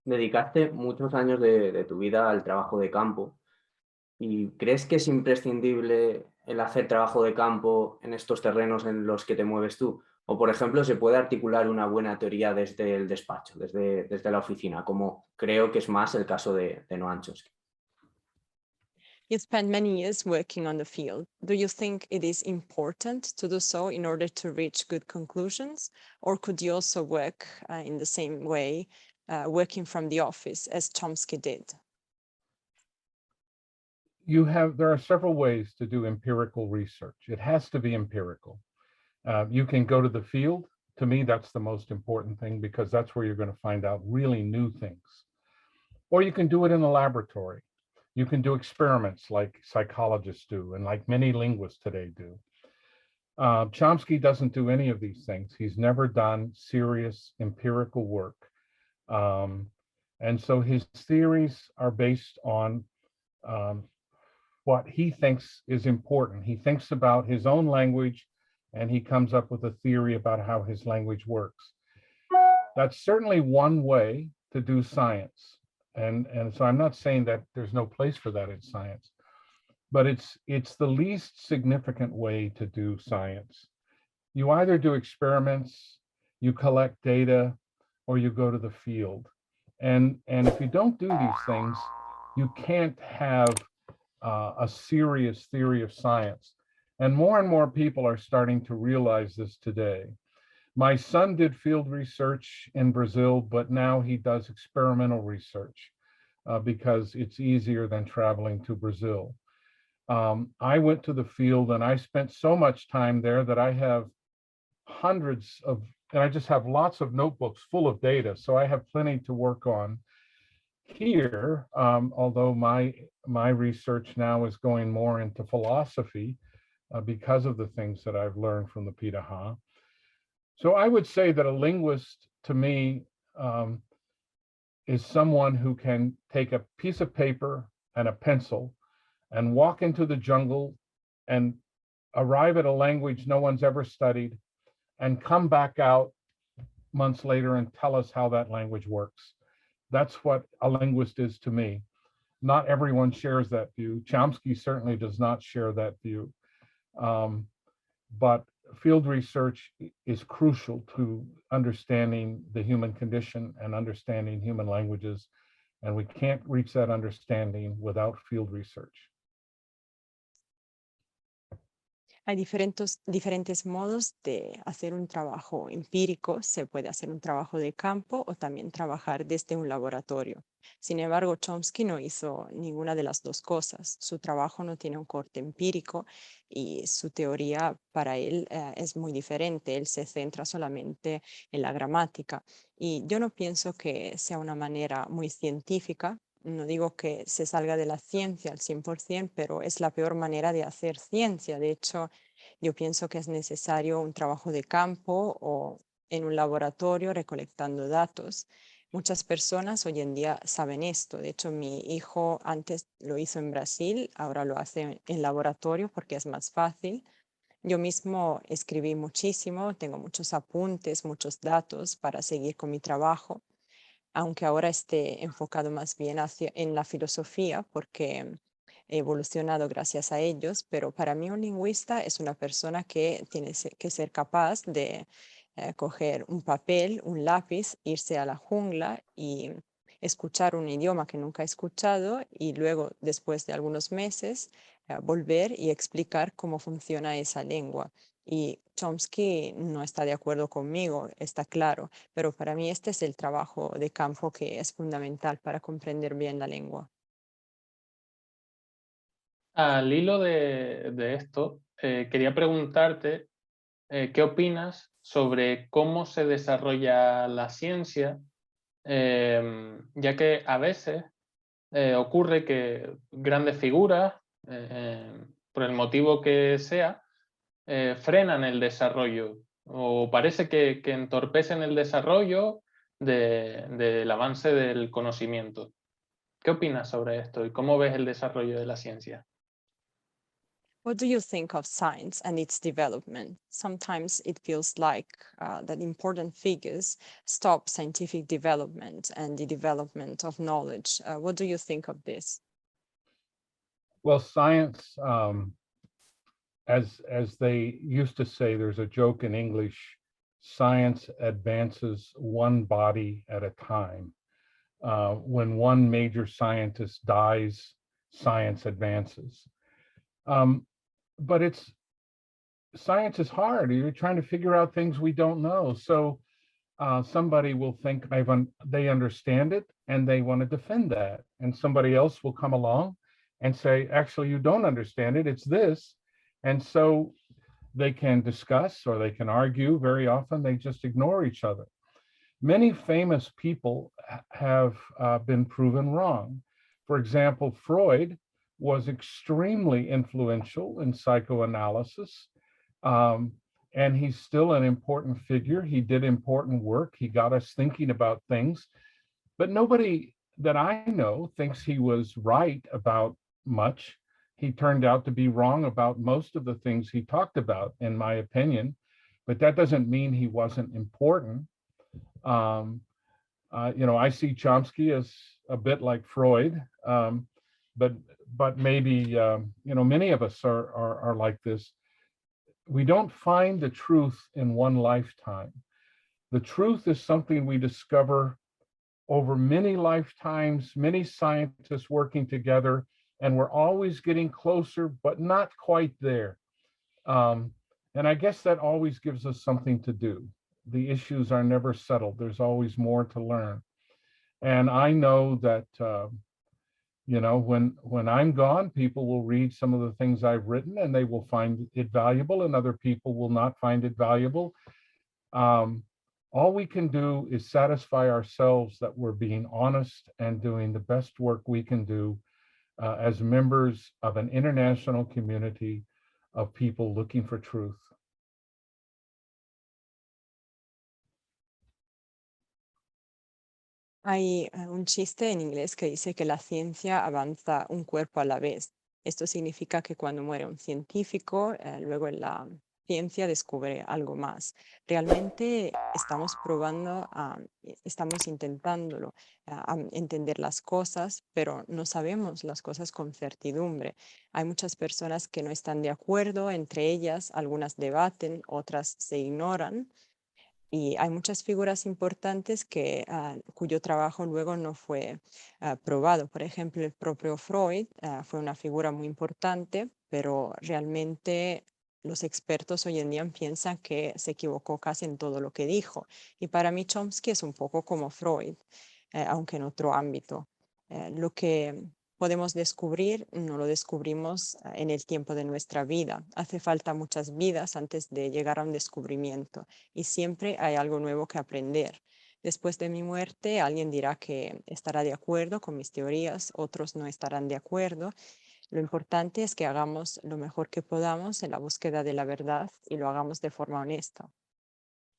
dedicaste muchos años de tu vida al trabajo de campo. ¿Y crees que es imprescindible el hacer trabajo de campo en estos terrenos en los que te mueves tú? O, por ejemplo, ¿se puede articular una buena teoría desde el despacho, desde la oficina, como creo que es más el caso de Noam Chomsky? You spent many years working on the field. Do you think it is important to do so in order to reach good conclusions? Or could you also work in the same way, working from the office as Chomsky did? There are several ways to do empirical research. It has to be empirical. You can go to the field. To me, that's the most important thing because that's where you're going to find out really new things. Or you can do it in the laboratory. You can do experiments like psychologists do and like many linguists today do. Chomsky doesn't do any of these things. He's never done serious empirical work. And so his theories are based on what he thinks is important. He thinks about his own language and he comes up with a theory about how his language works. That's certainly one way to do science. And so I'm not saying that there's no place for that in science, but it's the least significant way to do science. You either do experiments, you collect data, or you go to the field. And if you don't do these things, you can't have a serious theory of science. And more people are starting to realize this today. My son did field research in Brazil, but now he does experimental research because it's easier than traveling to Brazil. I went to the field and I spent so much time there that I have and I just have lots of notebooks full of data. So I have plenty to work on here, although my research now is going more into philosophy because of the things that I've learned from the Pitaha. So I would say that a linguist, to me, is someone who can take a piece of paper and a pencil and walk into the jungle and arrive at a language no one's ever studied and come back out months later and tell us how that language works. That's what a linguist is to me. Not everyone shares that view. Chomsky certainly does not share that view. But field research is crucial to understanding the human condition and understanding human languages. And we can't reach that understanding without field research. Hay diferentes modos de hacer un trabajo empírico. Se puede hacer un trabajo de campo o también trabajar desde un laboratorio. Sin embargo, Chomsky no hizo ninguna de las dos cosas. Su trabajo no tiene un corte empírico y su teoría para él es muy diferente. Él se centra solamente en la gramática. Y yo no pienso que sea una manera muy científica. No digo que se salga de la ciencia al 100%, pero es la peor manera de hacer ciencia. De hecho, yo pienso que es necesario un trabajo de campo o en un laboratorio recolectando datos. Muchas personas hoy en día saben esto. De hecho, mi hijo antes lo hizo en Brasil, ahora lo hace en laboratorio porque es más fácil. Yo mismo escribí muchísimo, tengo muchos apuntes, muchos datos para seguir con mi trabajo, aunque ahora esté enfocado más bien en la filosofía porque he evolucionado gracias a ellos, pero para mí un lingüista es una persona que tiene que ser capaz de coger un papel, un lápiz, irse a la jungla y escuchar un idioma que nunca he escuchado y luego, después de algunos meses, volver y explicar cómo funciona esa lengua. Y Chomsky no está de acuerdo conmigo, está claro, pero para mí este es el trabajo de campo que es fundamental para comprender bien la lengua. Al hilo de esto, quería preguntarte ¿qué opinas sobre cómo se desarrolla la ciencia? Ya que a veces ocurre que grandes figuras, por el motivo que sea, frenan el desarrollo o parece que entorpecen el desarrollo del avance del conocimiento. ¿Qué opinas sobre esto y cómo ves el desarrollo de la ciencia? What do you think of science and its development? Sometimes it feels like that important figures stop scientific development and the development of knowledge. What do you think of this? Well, science, as they used to say, there's a joke in English, science advances one body at a time. When one major scientist dies, science advances. But science is hard. You're trying to figure out things we don't know. So somebody will think they understand it and they want to defend that. And somebody else will come along and say, actually, you don't understand it. It's this. And so they can discuss or they can argue. Very often they just ignore each other. Many famous people have been proven wrong. For example, Freud was extremely influential in psychoanalysis, and he's still an important figure. He did important work. He got us thinking about things, but nobody that I know thinks he was right about much. He turned out to be wrong about most of the things he talked about, in my opinion, but that doesn't mean he wasn't important. I see Chomsky as a bit like Freud, but maybe many of us are like this. We don't find the truth in one lifetime. The truth is something we discover over many lifetimes, many scientists working together, and we're always getting closer, but not quite there. And I guess that always gives us something to do. The issues are never settled. There's always more to learn. And I know that, when I'm gone, people will read some of the things I've written and they will find it valuable, and other people will not find it valuable. All we can do is satisfy ourselves that we're being honest and doing the best work we can do as members of an international community of people looking for truth. Hay un chiste en inglés que dice que la ciencia avanza un cuerpo a la vez. Esto significa que cuando muere un científico, luego la ciencia descubre algo más. Realmente estamos probando, estamos intentándolo, a entender las cosas, pero no sabemos las cosas con certidumbre. Hay muchas personas que no están de acuerdo, entre ellas algunas debaten, otras se ignoran. Y hay muchas figuras importantes cuyo trabajo luego no fue probado. Por ejemplo, el propio Freud fue una figura muy importante, pero realmente los expertos hoy en día piensan que se equivocó casi en todo lo que dijo. Y para mí Chomsky es un poco como Freud, aunque en otro ámbito. Lo que podemos descubrir, no lo descubrimos en el tiempo de nuestra vida. Hace falta muchas vidas antes de llegar a un descubrimiento y siempre hay algo nuevo que aprender. Después de mi muerte, alguien dirá que estará de acuerdo con mis teorías, otros no estarán de acuerdo. Lo importante es que hagamos lo mejor que podamos en la búsqueda de la verdad y lo hagamos de forma honesta.